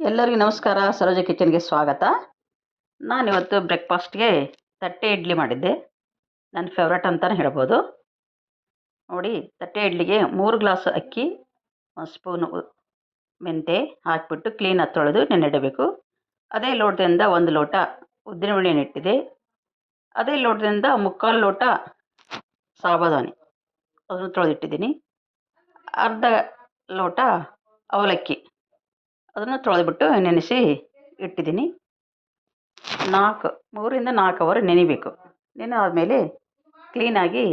ಎಲ್ಲರಿಗೂ ನಮಸ್ಕಾರ. ಸರೋಜ ಕಿಚನ್ಗೆ ಸ್ವಾಗತ. ನಾನಿವತ್ತು ಬ್ರೇಕ್ಫಾಸ್ಟ್ಗೆ ತಟ್ಟೆ ಇಡ್ಲಿ ಮಾಡಿದ್ದೆ. ನನ್ನ ಫೇವ್ರೇಟ್ ಅಂತಲೇ ಹೇಳ್ಬೋದು. ನೋಡಿ, ತಟ್ಟೆ ಇಡ್ಲಿಗೆ 3 ಗ್ಲಾಸ್ ಅಕ್ಕಿ, 1 ಸ್ಪೂನು ಮೆಂತೆ ಹಾಕಿಬಿಟ್ಟು ಕ್ಲೀನಾಗಿ ತೊಳೆದು ನೆನೆಯಿಡಬೇಕು. ಅದೇ ಲೋಟದಿಂದ 1 ಲೋಟ ಉದ್ದಿನಬೇಳೆ ಇಟ್ಟಿದೆ. ಅದೇ ಲೋಟದಿಂದ 3/4 ಲೋಟ ಸಾಬುದಾನಿ ಅದನ್ನು ತೊಳೆದಿಟ್ಟಿದ್ದೀನಿ. ಅರ್ಧ ಲೋಟ ಅವಲಕ್ಕಿ ಅದನ್ನು ತೊಳೆದ್ಬಿಟ್ಟು ನೆನೆಸಿ ಇಟ್ಟಿದ್ದೀನಿ. 3ರಿಂದ 4 ಅವರ್ ನೆನಿಬೇಕು. ನೆನೆದಾದಮೇಲೆ ಕ್ಲೀನಾಗಿ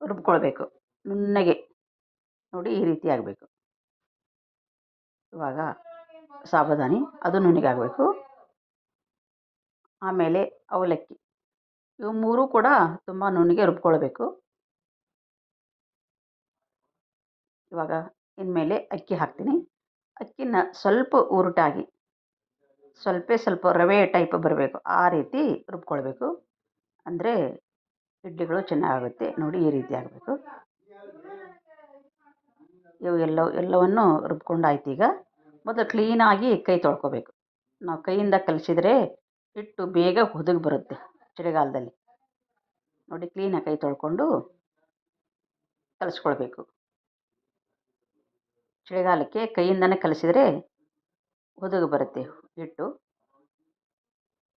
ರುಬ್ಕೊಳ್ಬೇಕು. ನುಣ್ಣಗೆ ನೋಡಿ, ಈ ರೀತಿ ಆಗಬೇಕು. ಇವಾಗ ಸಾಬುದಾನಿ ಅದು ನುಣ್ಣಗೆ ಆಗಬೇಕು. ಆಮೇಲೆ ಅವಲಕ್ಕಿ, ಇವು 3 ಕೂಡ ತುಂಬ ನುಣ್ಣಗೆ ರುಬ್ಕೊಳ್ಬೇಕು. ಇವಾಗ ಇನ್ಮೇಲೆ ಅಕ್ಕಿ ಹಾಕ್ತೀನಿ. ಅಕ್ಕಿನ ಸ್ವಲ್ಪ ಉರುಟಾಗಿ ಸ್ವಲ್ಪ ರವೆ ಟೈಪ್ ಬರಬೇಕು, ಆ ರೀತಿ ರುಬ್ಕೊಳ್ಬೇಕು. ಅಂದರೆ ಇಡ್ಲಿಗಳು ಚೆನ್ನಾಗುತ್ತೆ. ನೋಡಿ, ಈ ರೀತಿ ಆಗಬೇಕು. ಇವು ಎಲ್ಲವನ್ನು ರುಬ್ಕೊಂಡಾಯ್ತು. ಈಗ ಮೊದಲು ಕ್ಲೀನಾಗಿ ಕೈ ತೊಳ್ಕೊಬೇಕು. ನಾವು ಕೈಯಿಂದ ಕಲಿಸಿದರೆ ಹಿಟ್ಟು ಬೇಗ ಹುದುಗಿ ಬರುತ್ತೆ ಚಳಿಗಾಲದಲ್ಲಿ. ನೋಡಿ, ಕ್ಲೀನಾಗಿ ಕೈ ತೊಳ್ಕೊಂಡು ಕಲಿಸ್ಕೊಳ್ಬೇಕು. ಚಳಿಗಾಲಕ್ಕೆ ಕೈಯಿಂದನೇ ಕಲಿಸಿದರೆ ಹುದುಗಿ ಬರುತ್ತೆ ಹಿಟ್ಟು.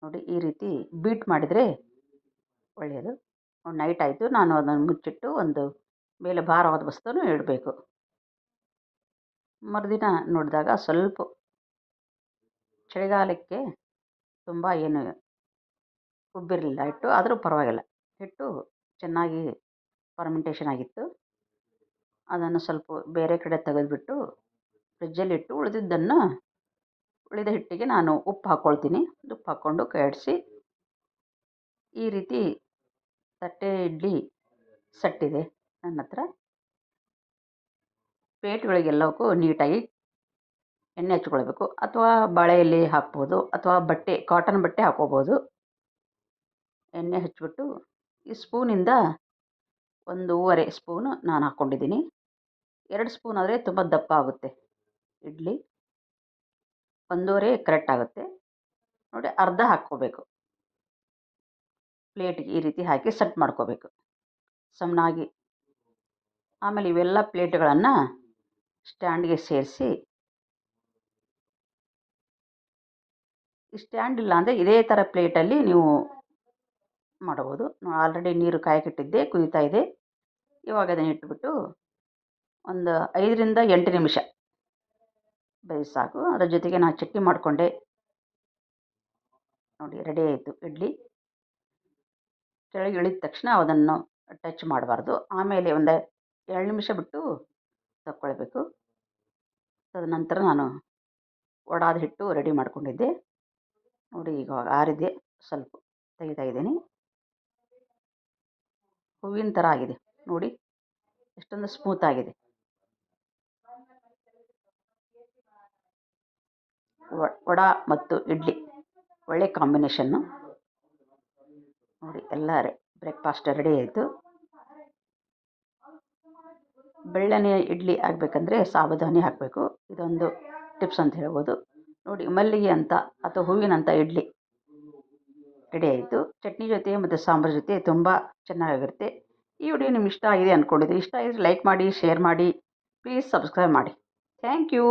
ನೋಡಿ, ಈ ರೀತಿ ಬೀಟ್ ಮಾಡಿದರೆ ಒಳ್ಳೆಯದು. ನೈಟ್ ಆಯಿತು, ನಾನು ಅದನ್ನು ಮುಚ್ಚಿಟ್ಟು ಒಂದು ಮೇಲೆ ಭಾರವಾದ ವಸ್ತುವನ್ನು ಇಡಬೇಕು. ಮರುದಿನ ನೋಡಿದಾಗ ಸ್ವಲ್ಪ ಚಳಿಗಾಲಕ್ಕೆ ತುಂಬ ಏನು ಉಬ್ಬಿರಲಿಲ್ಲ ಹಿಟ್ಟು, ಆದರೂ ಪರವಾಗಿಲ್ಲ. ಹಿಟ್ಟು ಚೆನ್ನಾಗಿ ಫರ್ಮೆಂಟೇಷನ್ ಆಗಿತ್ತು. ಅದನ್ನು ಸ್ವಲ್ಪ ಬೇರೆ ಕಡೆ ತೆಗೆದುಬಿಟ್ಟು ಫ್ರಿಜ್ಜಲ್ಲಿಟ್ಟು ಉಳಿದ ಹಿಟ್ಟಿಗೆ ನಾನು ಉಪ್ಪು ಹಾಕ್ಕೊಳ್ತೀನಿ. ಉಪ್ಪು ಹಾಕ್ಕೊಂಡು ಕೈಯಾಡಿಸಿ ಈ ರೀತಿ ತಟ್ಟೆ ಇಡ್ಲಿ ಸೆಟ್ಟಿದೆ ನನ್ನ ಹತ್ರ. ಪ್ಲೇಟ್ಗಳಿಗೆಲ್ಲವಕ್ಕೂ ನೀಟಾಗಿ ಎಣ್ಣೆ ಹಚ್ಕೊಳ್ಬೇಕು. ಅಥವಾ ಬಾಳೆ ಎಲೆ ಹಾಕ್ಬೋದು, ಅಥವಾ ಕಾಟನ್ ಬಟ್ಟೆ ಹಾಕ್ಕೋಬೋದು. ಎಣ್ಣೆ ಹಚ್ಚಿಬಿಟ್ಟು ಈ ಸ್ಪೂನಿಂದ 1.5 ಸ್ಪೂನು ನಾನು ಹಾಕ್ಕೊಂಡಿದ್ದೀನಿ. 2 ಸ್ಪೂನ್ ಆದರೆ ತುಂಬ ದಪ್ಪ ಆಗುತ್ತೆ ಇಡ್ಲಿ. 1.5 ಕರೆಕ್ಟ್ ಆಗುತ್ತೆ. ನೋಡಿ, ಅರ್ಧ ಹಾಕ್ಕೋಬೇಕು. ಪ್ಲೇಟಿಗೆ ಈ ರೀತಿ ಹಾಕಿ ಸೆಟ್ ಮಾಡ್ಕೋಬೇಕು ಸಮನಾಗಿ. ಆಮೇಲೆ ಇವೆಲ್ಲ ಪ್ಲೇಟ್ಗಳನ್ನು ಸ್ಟ್ಯಾಂಡ್ಗೆ ಸೇರಿಸಿ, ಸ್ಟ್ಯಾಂಡ್ ಇಲ್ಲ ಅಂದರೆ ಇದೇ ಥರ ಪ್ಲೇಟಲ್ಲಿ ನೀವು ಮಾಡ್ಬೋದು. ಆಲ್ರೆಡಿ ನೀರು ಕಾಯಕ್ಕಿಟ್ಟಿದ್ದೆ, ಕುದೀತಾ ಇದೆ. ಇವಾಗ ಅದನ್ನು ಇಟ್ಬಿಟ್ಟು ಒಂದು 5ರಿಂದ 8 ನಿಮಿಷ ಬೇಯಿಸಿ ಸಾಕು. ಅದರ ಜೊತೆಗೆ ನಾನು ಚಟ್ನಿ ಮಾಡಿಕೊಂಡೆ. ನೋಡಿ, ರೆಡಿ ಆಯಿತು ಇಡ್ಲಿ. ಕೆಳಗೆ ಇಳಿದ ತಕ್ಷಣ ಅದನ್ನು ಟಚ್ ಮಾಡಬಾರ್ದು. ಆಮೇಲೆ ಒಂದು 2 ನಿಮಿಷ ಬಿಟ್ಟು ತಕ್ಕೊಳ್ಬೇಕು. ತದನಂತರ ನಾನು ವಡಾದ ಹಿಟ್ಟು ರೆಡಿ ಮಾಡ್ಕೊಂಡಿದ್ದೆ. ನೋಡಿ, ಈಗ ಆರಿದೆ. ಸ್ವಲ್ಪ ತೆಗಿತಾ ಇದ್ದೀನಿ. ಹೂವಿನ ಥರ ಆಗಿದೆ. ನೋಡಿ, ಎಷ್ಟೊಂದು ಸ್ಮೂತ್ ಆಗಿದೆ. ವಡಾ ಮತ್ತು ಇಡ್ಲಿ ಒಳ್ಳೆ ಕಾಂಬಿನೇಷನ್ನು. ನೋಡಿ, ಎಲ್ಲ ಬ್ರೇಕ್ಫಾಸ್ಟ್ ರೆಡಿ ಆಯಿತು. ಬೆಳ್ಳನೆ ಇಡ್ಲಿ ಆಗಬೇಕಂದ್ರೆ ಸಾಬುದಾನಿ ಹಾಕಬೇಕು. ಇದೊಂದು ಟಿಪ್ಸ್ ಅಂತ ಹೇಳ್ಬೋದು. ನೋಡಿ, ಮಲ್ಲಿಗೆ ಅಂತ ಅಥವಾ ಹೂವಿನಂಥ ಇಡ್ಲಿ ರೆಡಿ ಆಯಿತು. ಚಟ್ನಿ ಜೊತೆ ಮತ್ತು ಸಾಂಬಾರು ಜೊತೆ ತುಂಬ ಚೆನ್ನಾಗಿರುತ್ತೆ. ಈ ವಿಡಿಯೋ ನಿಮ್ಗೆ ಇಷ್ಟ ಆಗಿದೆ ಅಂದ್ಕೊಂಡಿದ್ದೀನಿ. ಇಷ್ಟ ಆಗಿದ್ರೆ ಲೈಕ್ ಮಾಡಿ, ಶೇರ್ ಮಾಡಿ, ಪ್ಲೀಸ್ ಸಬ್ಸ್ಕ್ರೈಬ್ ಮಾಡಿ. Thank you.